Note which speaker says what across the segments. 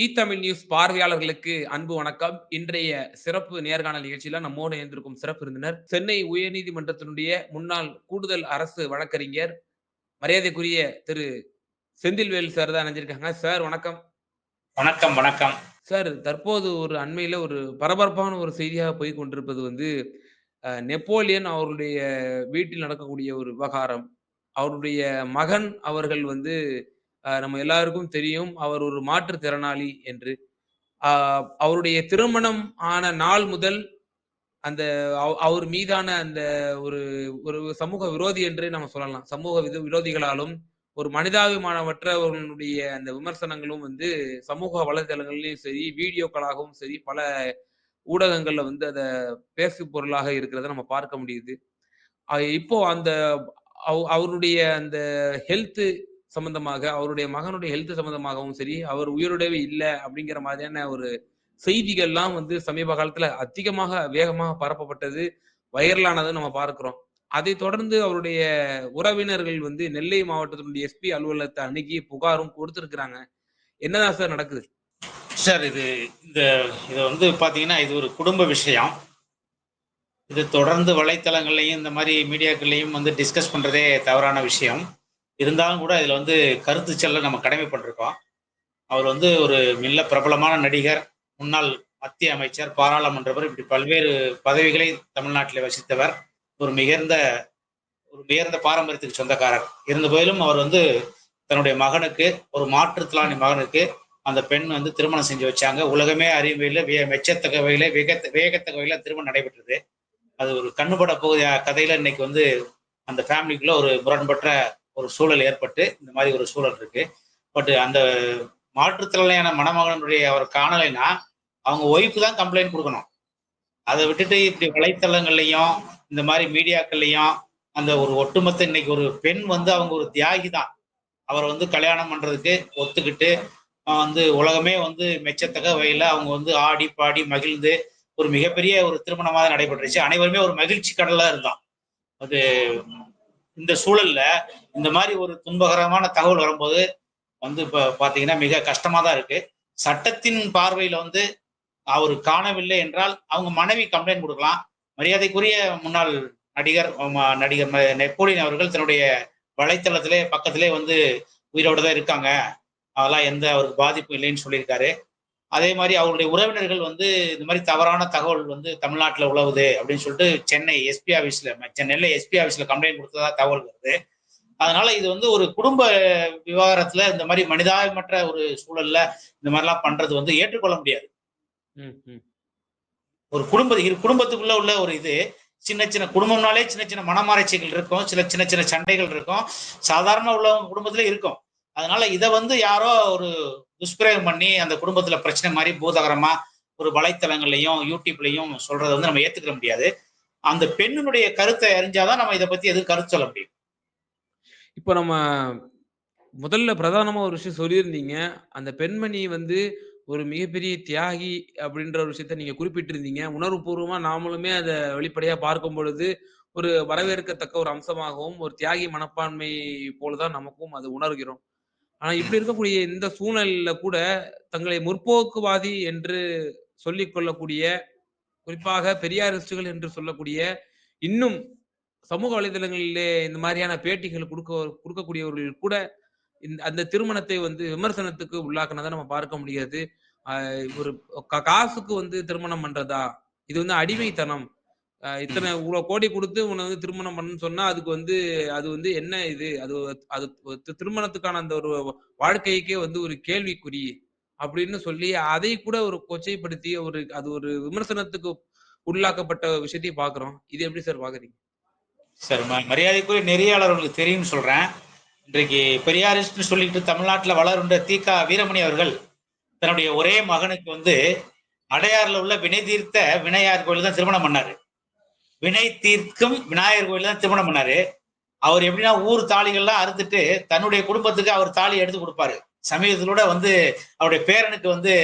Speaker 1: Tamil news பார்வையாளர்களுக்கு அன்பு வணக்கம். இன்றைய சிறப்பு நேர்காணல் நிகழ்ச்சியில நம்மோடு இணைந்திருக்கும் சிறப்பு விருந்தினர், சென்னை உயர்நீதிமன்றத்தினுடைய முன்னாள் கூடுதல் அரசு வழக்கறிஞர், மரியாதைக்குரிய திரு செந்தில்வேல் சார் தான் இணைஞ்சிருக்காங்க. சார் வணக்கம்.
Speaker 2: வணக்கம், வணக்கம்.
Speaker 1: சார் தற்போது அண்மையில ஒரு பரபரப்பான ஒரு செய்தியாக போய்க் கொண்டிருப்பது நெப்போலியன் அவருடைய வீட்டில் நடக்கக்கூடிய ஒரு விவகாரம். அவருடைய மகன் அவர்கள் நம்ம எல்லாருக்கும் தெரியும். அவர் ஒரு மாற்றுத்திறனாளி என்று. அ அவருடைய திருமணம் ஆன நாள் முதல் அந்த அவர் மீதான அந்த ஒரு ஒரு சமூக விரோதி என்றே நம்ம சொல்லலாம். சமூக விரோதிகளாலும், ஒரு மனிதாபிமானமற்றவர்களுடைய அந்த விமர்சனங்களும் சமூக வலைதளங்களிலும் சரி, வீடியோக்களாகவும் சரி, பல ஊடகங்கள்ல அத பேசு பொருளாக இருக்கிறத நம்ம பார்க்க முடியுது. இப்போ அந்த அவருடைய அந்த ஹெல்த் சம்பந்தமாக, அவருடைய மகனுடைய ஹெல்த் சம்பந்தமாகவும் சரி, அவர் உயிரோடவே இல்ல அப்படிங்கிற மாதிரியான ஒரு செய்திகள்லாம் சமீப காலத்துல அதிகமாக, வேகமாக பரப்பப்பட்டது, வைரல் ஆனத நம்ம பார்க்கிறோம். அதைத் தொடர்ந்து அவருடைய உறவினர்கள் நெல்லை மாவட்டத்தினுடைய எஸ்பி அலுவலகத்த அணுகி புகாரும் கொடுத்திருக்கிறாங்க. என்னதான் சார் நடக்குது?
Speaker 2: சார் இது பாத்தீங்கன்னா, இது ஒரு குடும்ப விஷயம். இது தொடர்ந்து வலைத்தளங்கள்லயும், இந்த மாரி மீடியாக்கள்லயும் டிஸ்கஸ் பண்றதே தவறான விஷயம். இருந்தாலும் கூட இதுல கருத்து சொல்ல நம்ம கடமைப்பட்டிருக்கோம். அவர் ஒரு மில்ல பிரபலமான நடிகர், முன்னாள் மத்திய அமைச்சர், பாராளுமன்றவர், இப்படி பல்வேறு பதவிகளை தமிழ்நாட்டிலே வசித்தவர். ஒரு உயர்ந்த பாரம்பரியத்துக்கு சொந்தக்காரர். இருந்த போதிலும் அவர் தன்னுடைய மகனுக்கு, ஒரு மாற்றுத்திறனாளி மகனுக்கு அந்த பெண் திருமணம் செஞ்சு வச்சாங்க. உலகமே அறியும் வகையில, மெச்சத்தக்க வகையில, வியக்கத்தக்க வகையில திருமணம் நடைபெற்றது. அது ஒரு கண்ணுபட போகிற கதையில இன்னைக்கு அந்த ஃபேமிலிக்குள்ள ஒரு முரண்பட்ட ஒரு சூழல் ஏற்பட்டு இந்த மாதிரி ஒரு சூழல் இருக்கு. பட் அந்த மாற்றுத்திறனாளியான மணமகனுடைய அவர் காணலைன்னா அவங்க ஒய்ஃப் தான் கம்ப்ளைண்ட் கொடுக்கணும். அதை விட்டுட்டு இப்படி வலைத்தளங்கள்லையும் இந்த மாதிரி மீடியாக்கள்லையும் அந்த ஒரு ஒட்டுமொத்த இன்னைக்கு ஒரு பெண் அவங்க ஒரு தியாகி தான். அவரை கல்யாணம் பண்றதுக்கு ஒத்துக்கிட்டு உலகமே மெச்சத்தக்க வகையில அவங்க ஆடி பாடி மகிழ்ந்து ஒரு மிகப்பெரிய ஒரு திருமணமாக நடைபெற்றுச்சு. அனைவருமே ஒரு மகிழ்ச்சி கடலா இருந்தான். அது இந்த சூழல்ல இந்த மாதிரி ஒரு துன்பகரமான தகவல் வரும்போது இப்ப பாத்தீங்கன்னா மிக கஷ்டமா தான் இருக்கு. சட்டத்தின் பார்வையில அவர் காணவில்லை என்றால் அவங்க மனைவி கம்ப்ளைண்ட் கொடுக்கலாம். மரியாதைக்குரிய முன்னாள் நடிகர் நெப்போலியன் அவர்கள் தன்னுடைய வலைத்தளத்திலே பக்கத்திலே உயிரோட தான் இருக்காங்க, அதெல்லாம் எந்த அவருக்கு பாதிப்பும் இல்லைன்னு சொல்லியிருக்காரு. அதே மாதிரி அவருடைய உறவினர்கள் இந்த மாதிரி தவறான தகவல் தமிழ்நாட்டில் உழவுது அப்படின்னு சொல்லிட்டு சென்னை எஸ்பி ஆபீஸ்ல, நெல்லை எஸ்பி ஆபீஸ்ல கம்ப்ளைண்ட் கொடுத்ததா தகவல் வருது. அதனால இது ஒரு குடும்ப விவகாரத்துல இந்த மாதிரி மனிதாபிமற்ற ஒரு சூழல்ல இந்த மாதிரிலாம் பண்றது ஏற்றுக்கொள்ள முடியாது. ஒரு குடும்பத்துக்குள்ள உள்ள ஒரு சின்ன சின்ன குடும்பம்னாலே சின்ன சின்ன மனமாராய்ச்சிகள் இருக்கும், சின்ன சின்ன சண்டைகள் இருக்கும், சாதாரண உள்ளவங்க குடும்பத்துல இருக்கும். அதனால இதை யாரோ ஒரு துஷ்பிரயோகம் பண்ணி அந்த குடும்பத்துல பிரச்சனை மாதிரி பூதகரமா ஒரு வலைத்தளங்கள்லையும் யூடியூப்லையும் சொல்றதை நம்ம ஏத்துக்க முடியாது. அந்த பெண்ணினுடைய கருத்தை அறிஞ்சாதான் நம்ம இதை பத்தி எதுவும் கருத்து சொல்ல முடியும்.
Speaker 1: இப்ப நம்ம முதல்ல பிரதானமா ஒரு விஷயம் சொல்லியிருந்தீங்க. அந்த பெண்மணி ஒரு மிகப்பெரிய தியாகி அப்படின்ற ஒரு விஷயத்த நீங்க குறிப்பிட்டிருந்தீங்க. உணர்வுபூர்வமா நாமளுமே அத வெளிப்படையா பார்க்கும் பொழுது, ஒரு வரவேற்கத்தக்க ஒரு அம்சமாகவும், ஒரு தியாகி மனப்பான்மை போல தான் நமக்கும் அது உணர்கிறோம். ஆனா இப்படி இருக்கக்கூடிய இந்த சூழ்நிலையில கூட தங்களை முற்போக்குவாதி என்று சொல்லிக் கொள்ளக்கூடிய, குறிப்பாக பெரியாரிஸ்டுகள் என்று சொல்லக்கூடிய, இன்னும் சமூக வலைதளங்களிலே இந்த மாதிரியான பேட்டிகள் குடுக்கக்கூடியவர்கள் கூட அந்த திருமணத்தை விமர்சனத்துக்கு உள்ளாக்குனத நம்ம பார்க்க முடியாது. ஒரு காசுக்கு திருமணம் பண்றதா? இது அடிமைத்தனம். இத்தனை இவ்வளோ கோடி குடுத்து உன்ன திருமணம் பண்ணணும்னு சொன்னா, அதுக்கு அது என்ன இது? அது திருமணத்துக்கான அந்த ஒரு வாழ்க்கைக்கே ஒரு கேள்விக்குறி. அப்படின்னு சொல்லி, அதை கூட ஒரு கொச்சைப்படுத்தி அது ஒரு விமர்சனத்துக்கு உள்ளாக்கப்பட்ட விஷயத்தையும் பார்க்கிறோம். இது எப்படி சார் பார்க்குறீங்க?
Speaker 2: சார், மரியாதைக்குரிய நெறியாளர்களுக்கு தெரியும்னு சொல்றேன். இன்றைக்கு பெரியாரிஸ்ட்னு சொல்லிட்டு தமிழ்நாட்டில் வளருண்ட தீகா வீரமணி அவர்கள் தன்னுடைய ஒரே மகனுக்கு அடையாறுல உள்ள வினை தீர்த்த விநாயகர் கோயில் தான் திருமணம் பண்ணாரு. வினை தீர்க்கும் விநாயகர் கோயில் தான் திருமணம் பண்ணாரு. அவர் எப்படின்னா ஊர் தாலிகள்லாம் அறுத்துட்டு தன்னுடைய குடும்பத்துக்கு அவர் தாலி எடுத்து கொடுப்பாரு. சமீபத்திலோட அவருடைய பேரனுக்கு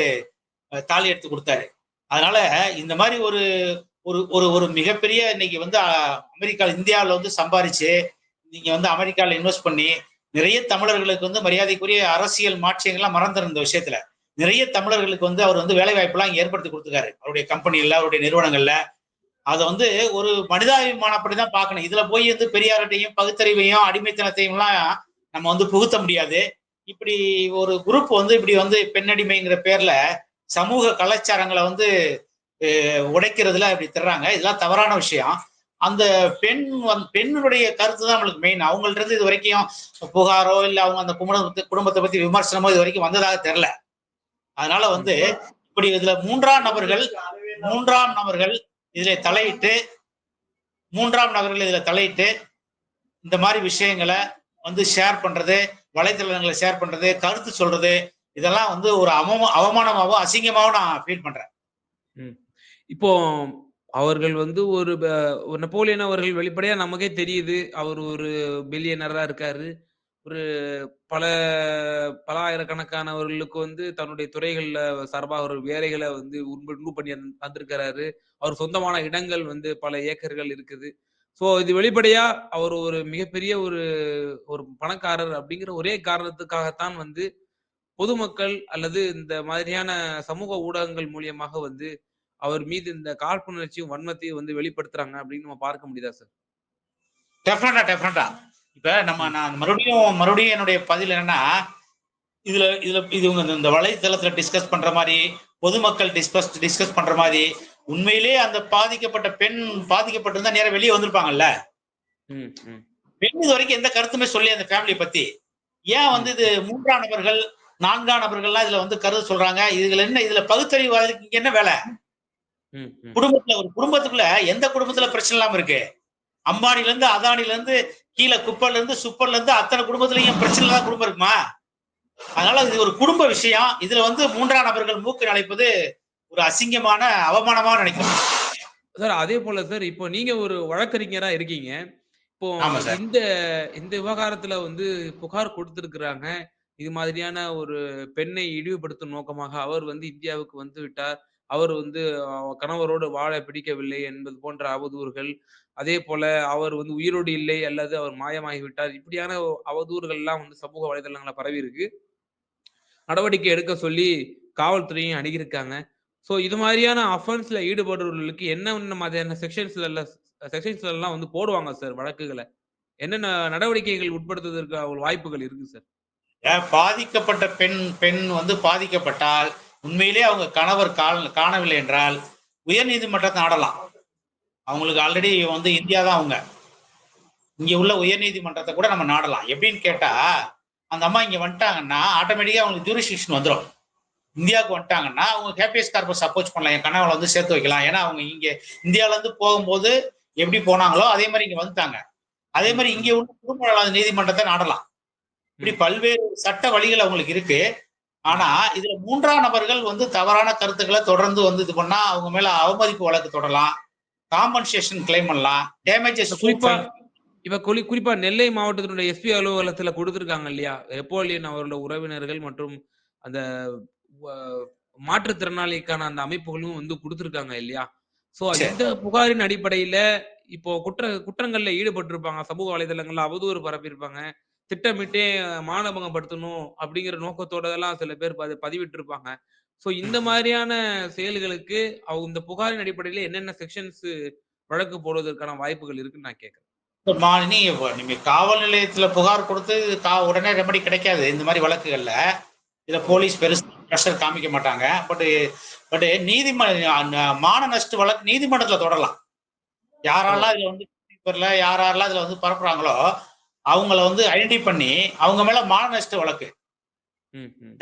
Speaker 2: தாலி எடுத்து கொடுத்தாரு. அதனால இந்த மாதிரி ஒரு ஒரு ஒரு மிகப்பெரிய இன்னைக்கு அமெரிக்கா இந்தியாவில் சம்பாரிச்சு நீங்க அமெரிக்காவில் இன்வெஸ்ட் பண்ணி நிறைய தமிழர்களுக்கு மரியாதைக்குரிய அரசியல் மாற்றங்கள்லாம் மறந்துடும் இந்த விஷயத்துல. நிறைய தமிழர்களுக்கு வந்து அவர் வந்து வேலை வாய்ப்பெல்லாம் இங்க ஏற்படுத்தி கொடுத்துருக்காரு. அவருடைய கம்பெனில, அவருடைய நிறுவனங்கள்ல. அதை வந்து ஒரு மனிதாபிமானப்படிதான் பார்க்கணும். இதுல போய் வந்து பெரியார்ட்டையும் பகுத்தறிவையும் அடிமைத்தனத்தையும் எல்லாம் நம்ம வந்து புகுத்த முடியாது. இப்படி ஒரு குரூப் வந்து இப்படி வந்து பெண்ணடிமைங்கிற பேர்ல சமூக கலாச்சாரங்களை வந்து உடைக்கிறதுல அப்படி தர்றாங்க. இதெல்லாம் தவறான விஷயம். அந்த பெண்ணுடைய கருத்து தான் நம்மளுக்கு மெயின். அவங்கள்ட்ட இருந்து இது வரைக்கும் புகாரோ இல்ல அவங்க அந்த குடும்பத்தை பத்தி விமர்சனமோ இது வரைக்கும் வந்ததாக தெரியல. அதனால வந்து இப்படி இதுல மூன்றாம் நபர்கள் இதுல தலையிட்டு இந்த மாதிரி விஷயங்களை வந்து ஷேர் பண்றது, வலைத்தளங்களை ஷேர் பண்றது, கருத்து சொல்றது, இதெல்லாம் வந்து ஒரு அவமானமாகவும் அசிங்கமாகவும் நான் ஃபீல் பண்றேன்.
Speaker 1: இப்போ அவர்கள் வந்து ஒரு நெப்போலியன் அவர்கள் வெளிப்படையா நமக்கே தெரியுது. அவர் ஒரு பில்லியனரா இருக்காரு. ஒரு பல பல ஆயிரக்கணக்கானவர்களுக்கு வந்து தன்னுடைய துறைகள்ல சார்பா ஒரு வேலைகள வந்து உண்டு பண்ணி தந்திருக்கிறாரு. அவர் சொந்தமான இடங்கள் வந்து பல ஏக்கர்கள் இருக்குது. ஸோ இது வெளிப்படையா அவர் ஒரு மிகப்பெரிய ஒரு ஒரு பணக்காரர் அப்படிங்கிற ஒரே காரணத்துக்காகத்தான் வந்து பொதுமக்கள் அல்லது இந்த மாதிரியான சமூக ஊடகங்கள் மூலியமாக வந்து அவர் மீது இந்த காழ்ப்புணர்ச்சியும், வன்மத்தையும் வந்து வெளிப்படுத்துறாங்க அப்படின்னு நம்ம பார்க்க முடியுதா சார்?
Speaker 2: டெஃபினட்டா. இப்ப நான் மறுபடியும் என்னுடைய பதில் என்னன்னா, இதுல இதுல இது இந்த வலைத்தளத்துல டிஸ்கஸ் பண்ற மாதிரி, பொதுமக்கள் டிஸ்கஸ் பண்ற மாதிரி, உண்மையிலேயே அந்த பாதிக்கப்பட்ட பெண் பாதிக்கப்பட்டிருந்தா நேரம் வெளியே வந்திருப்பாங்கல்ல. பெண் இது வரைக்கும் எந்த கருத்துமே சொல்லி அந்த ஃபேமிலியை பத்தி. ஏன் வந்து இது மூன்றாம் நபர்கள், நான்காம் நபர்கள்லாம் இதுல வந்து கருத்து சொல்றாங்க. இதுல என்ன, இதுல பகுத்தறிவாதிக்கு இங்க என்ன வேலை? ஒரு குடும்பத்துக்குள்ள எந்த குடும்பத்துல பிரச்சனை இல்லாம இருக்கு? அம்பானில இருந்து அதானில இருந்து கீழே குப்பல்ல இருந்து சுப்பல்ல இருந்து அத்தனை குடும்பத்திலையும் பிரச்சனை இல்லாத குடும்பம் இருக்குமா? அதனால இது ஒரு குடும்ப விஷயம். இதுல வந்து மூன்றாம் நபர்கள் மூக்கு நுழைப்பது ஒரு அசிங்கமான அவமானமா நினைக்கிறேன்
Speaker 1: சார். அதே போல சார், இப்போ நீங்க ஒரு வழக்கறிஞரா இருக்கீங்க. இப்போ இந்த இந்த விவகாரத்துல வந்து புகார் கொடுத்திருக்கிறாங்க. இது மாதிரியான ஒரு பெண்ணை இழிவுபடுத்தும் நோக்கமாக அவர் வந்து இந்தியாவுக்கு வந்து விட்டார். அவர் வந்து கணவரோடு வாழ பிடிக்கவில்லை என்பது போன்ற அவதூறுகள். அதேபோல அவர் வந்து உயிரோடு இல்லை அல்லது அவர் மாயமாகிவிட்டார். இப்படியான அவதூறுகள்லாம் வந்து சமூக வலைதளங்கள்ல பரவி இருக்கு. நடவடிக்கை எடுக்க சொல்லி காவல்துறையும் அணுகியிருக்காங்க. ஸோ இது மாதிரியான அஃபென்ஸ்ல ஈடுபடுறவர்களுக்கு என்னென்ன மாதிரியான செக்ஷன்ஸ்லலாம் வந்து போடுவாங்க சார் வழக்குகள? என்னென்ன நடவடிக்கைகள் உட்படுத்துவதற்கு வாய்ப்புகள் இருக்கு சார்?
Speaker 2: பாதிக்கப்பட்ட பெண் வந்து பாதிக்கப்பட்டால், உண்மையிலேயே அவங்க கணவர் காணவில்லை என்றால் உயர் நீதிமன்றத்தை நாடலாம். அவங்களுக்கு ஆல்ரெடி வந்து இந்தியா தான் அவங்க. இங்க உள்ள உயர் நீதிமன்றத்தை கூட நம்ம நாடலாம். எப்படின்னு கேட்டா, அந்த அம்மா இங்க வந்துட்டாங்கன்னா ஆட்டோமேட்டிக்கா அவங்களுக்கு ஜூரிஸ்டிக்ஷன் வந்துடும். இந்தியாவுக்கு வந்துட்டாங்கன்னா அவங்க ஹேபியஸ் கார்பஸ் அப்ரோச் பண்ணலாம். என் கணவனை வந்து சேர்த்து வைக்கலாம். ஏன்னா அவங்க இங்க இந்தியால இருந்து போகும்போது எப்படி போனாங்களோ அதே மாதிரி இங்க வந்துட்டாங்க. அதே மாதிரி இங்க உள்ள குடும்ப நல நீதிமன்றத்தை நாடலாம். இப்படி பல்வேறு சட்ட வழிகள் அவங்களுக்கு இருக்கு. ஆனா இதுல மூன்றாம் நபர்கள் வந்து தவறான கருத்துக்களை தொடர்ந்து வந்து இது பண்ணா அவங்க மேல அவமதிப்பு வழக்கு தொடரலாம், காம்பன்சேஷன் கிளைம் பண்ணலாம், டேமேஜஸ்
Speaker 1: குறிப்பா நெல்லை மாவட்டத்தினுடைய எஸ்பி அலுவலகத்துல கொடுத்திருக்காங்க இல்லையா? நெப்போலியன் அவரோட உறவினர்கள் மற்றும் அந்த மாற்றுத்திறனாளிக்கான அந்த அமைப்புகளும் வந்து கொடுத்திருக்காங்க இல்லையா? சோ இந்த புகாரின் அடிப்படையில இப்போ குற்றங்கள்ல ஈடுபட்டிருப்பாங்க. சமூக வலைதளங்கள்ல அவதூறு பரப்பியிருப்பாங்க. திட்டமிட்டே மானபங்கப்படுத்தணும் அப்படிங்கிற நோக்கத்தோட எல்லாம் சில பேர் பதிவிட்டு இருப்பாங்க. சோ இந்த மாதிரியான செயல்களுக்கு இந்த புகாரின் அடிப்படையில என்னென்ன செக்ஷன்ஸ் வழக்கு போடுவதற்கான வாய்ப்புகள் இருக்குன்னு நான் கேட்கிறேன்.
Speaker 2: நீங்க காவல் நிலையத்துல புகார் கொடுத்து உடனே ரெமடி கிடைக்காது இந்த மாதிரி வழக்குகள்ல. இதுல போலீஸ் பெருசா பிரஷர் காமிக்க மாட்டாங்க. பட் மான நஷ்ட வழக்கு நீதிமன்றத்துல தொடரலாம். யாரெல்லாம் இதுல வந்து யாரெல்லாம் இதுல வந்து பரப்புறாங்களோ அவங்கள வந்து ஐடென்டி பண்ணி அவங்க மேல மான நஷ்ட வழக்கு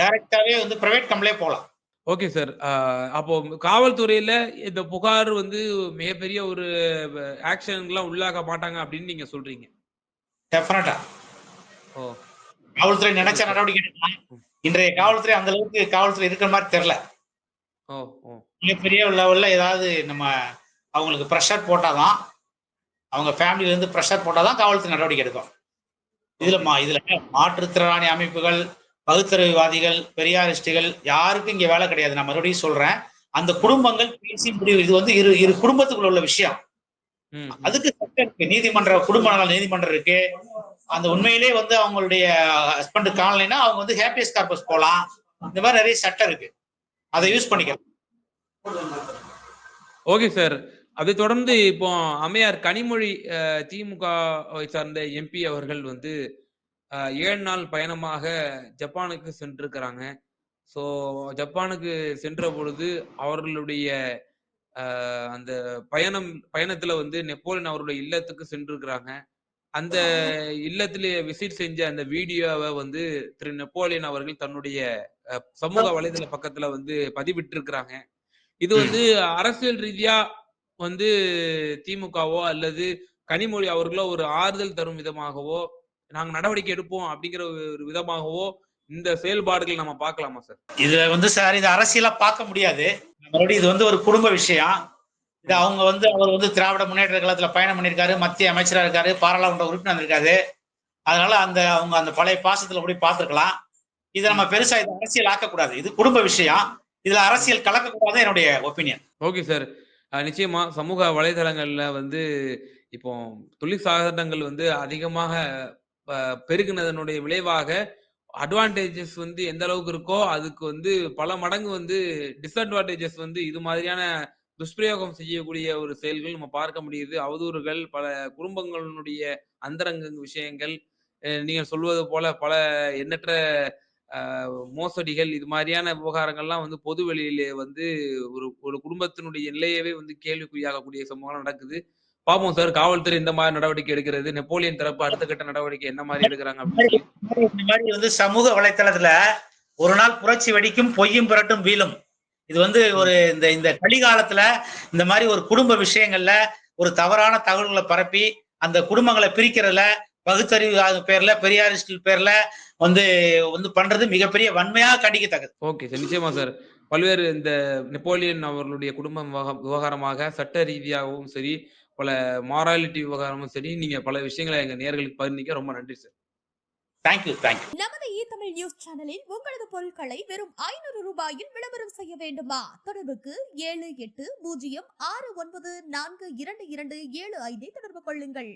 Speaker 2: டைரக்டாவே வந்து பிரைவேட் கம்பெனிலே போலாம்.
Speaker 1: Okay sir. அப்போ காவல்துறையில இந்த புகார் வந்து மிகப்பெரிய ஒரு ஆக்ஷன்லாம் உள்ளாக மாட்டாங்க அப்படின்னு நீங்க சொல்றீங்க.
Speaker 2: டெஃபினட்டா. காவல்துறை நினைச்ச நடவடிக்கை எடுக்கலாம். இன்றைய காவல்துறை அந்த அளவுக்கு காவல்துறை இருக்கிற மாதிரி தெரியல. மிகப்பெரிய லெவல்ல ஏதாவது நம்ம அவங்களுக்கு பிரஷர் போட்டாதான், அவங்க ஃபேமிலில இருந்து பிரஷர் போட்டாதான் காவல்துறை நடவடிக்கை எடுக்கும். இதுல மாற்றுத்திறனாளி அமைப்புகள், பகுத்தறிவுவாதிகள், பெரியாரிஸ்டுகள் யாருக்கும் இங்க வேலை கிடையாது. நான் மறுபடியும் சொல்றேன். அந்த குடும்பங்கள் பேசி முடிவு. இது வந்து இரு குடும்பத்துக்குள்ள உள்ள விஷயம். அதுக்கு சட்டம் இருக்கு. குடும்ப நல நீதிமன்றம் இருக்கு. அந்த உண்மையிலே வந்து அவங்களுடைய ஹஸ்பண்ட் காணலைன்னா அவங்க வந்து ஹேபியஸ் கார்பஸ் போலாம், இந்த மாதிரி நிறைய சட்டம் இருக்கு, அதை யூஸ் பண்ணிக்கலாம்.
Speaker 1: Okay sir. அதைத் தொடர்ந்து இப்போ அம்மையார் கனிமொழி திமுகவை சார்ந்த எம்பி அவர்கள் வந்து 7 நாள் பயணமாக ஜப்பானுக்கு சென்றிருக்கிறாங்க. ஸோ ஜப்பானுக்கு சென்ற பொழுது அவர்களுடைய அந்த பயணத்துல வந்து நெப்போலியன் அவருடைய இல்லத்துக்கு சென்றிருக்கிறாங்க. அந்த இல்லத்திலே விசிட் செஞ்ச அந்த வீடியோவ வந்து திரு நெப்போலியன் அவர்கள் தன்னுடைய சமூக வலைதள பக்கத்துல வந்து பதிவிட்டிருக்கிறாங்க. இது வந்து அரசியல் ரீதியா வந்து திமுகவோ அல்லது கனிமொழி அவர்களோ ஒரு ஆறுதல் தரும் விதமாகவோ, நாங்க நடவடிக்கை எடுப்போம் அப்படிங்கிற ஒரு விதமாகவோ இந்த செயல்பாடுகள் நம்ம பார்க்கலாமா சார்?
Speaker 2: இதுல வந்து சார் இது அரசியலா பார்க்க முடியாது. மறுபடியும் இது வந்து ஒரு குடும்ப விஷயம். இது அவங்க வந்து அவர் வந்து திராவிட முன்னேற்ற கழகத்துல பயணம் பண்ணியிருக்காரு, மத்திய அமைச்சரா இருக்காரு, பாராளுமன்ற உறுப்பினர் இருக்காரு. அதனால அவங்க அந்த பழைய பாசத்துல போய் பார்த்துருக்கலாம். இதை நம்ம பெருசா இது அரசியல் ஆக்கக்கூடாது. இது குடும்ப விஷயம். இதுல அரசியல் கலக்கக்கூடாது என்னுடைய ஒப்பீனியன்.
Speaker 1: Okay sir. நிச்சயமா சமூக வலைதளங்கள்ல வந்து இப்போ தொழிற்சாதனங்கள் வந்து அதிகமாக பெருகுனதனுடைய விளைவாக அட்வான்டேஜஸ் வந்து எந்த அளவுக்கு இருக்கோ அதுக்கு வந்து பல மடங்கு வந்து டிஸ்அட்வான்டேஜஸ் வந்து இது மாதிரியான துஷ்பிரயோகம் செய்யக்கூடிய ஒரு செயல்கள் நம்ம பார்க்க முடியுது. அவதூறுகள், பல குடும்பங்களுடைய அந்தரங்க விஷயங்கள், நீங்க சொல்வது போல பல எண்ணற்ற மோசடிகள் இது மாதிரியான விவகாரங்கள்லாம் வந்து பொது வெளியிலே வந்து ஒரு ஒரு குடும்பத்தினுடைய நிலையவே வந்து கேள்விக்குறியாகக்கூடிய சம்பவங்கள் நடக்குது. பார்ப்போம் சார் காவல்துறை இந்த மாதிரி நடவடிக்கை எடுக்கிறது, நெப்போலியன் தரப்பு அடுத்த கட்ட நடவடிக்கை என்ன மாதிரி எடுக்கிறாங்க அப்படின்னு சொல்லி.
Speaker 2: இந்த மாதிரி வந்து சமூக வலைத்தளத்துல ஒரு நாள் புரட்சி வெடிக்கும், பொய்யும் புரட்டும் வீழும். இது வந்து ஒரு இந்த இந்த கலிகாலத்துல இந்த மாதிரி ஒரு குடும்ப விஷயங்கள்ல ஒரு தவறான தகவல்களை பரப்பி அந்த குடும்பங்களை பிரிக்கிறதுல பகுத்தறிவு பேர்ல பெரியாரிஸ்ட் பேர்ல வந்து வந்து பண்றது மிகப்பெரிய வன்மையாக கண்டிக்கத்தக்கது.
Speaker 1: Okay sir. நிச்சயமா சார். பல்வேறு இந்த நெப்போலியன் அவர்களுடைய குடும்பம் விவகாரமாக சட்ட ரீதியாகவும் சரி, பல மாராலிட்டி விவகாரமும் சரி, நீங்க பல விஷயங்களை எங்க நேயர்களுக்கு பகிர்ந்தீங்க. ரொம்ப நன்றி சார்.
Speaker 2: Thank you, thank you.
Speaker 3: நமது தமிழ் நியூஸ் சேனலில் உங்களது பொருட்களை வெறும் 500 ரூபாயில் விளம்பரம் செய்ய வேண்டுமா? தொடர்புக்கு 7806942275 தொடர்பு கொள்ளுங்கள்.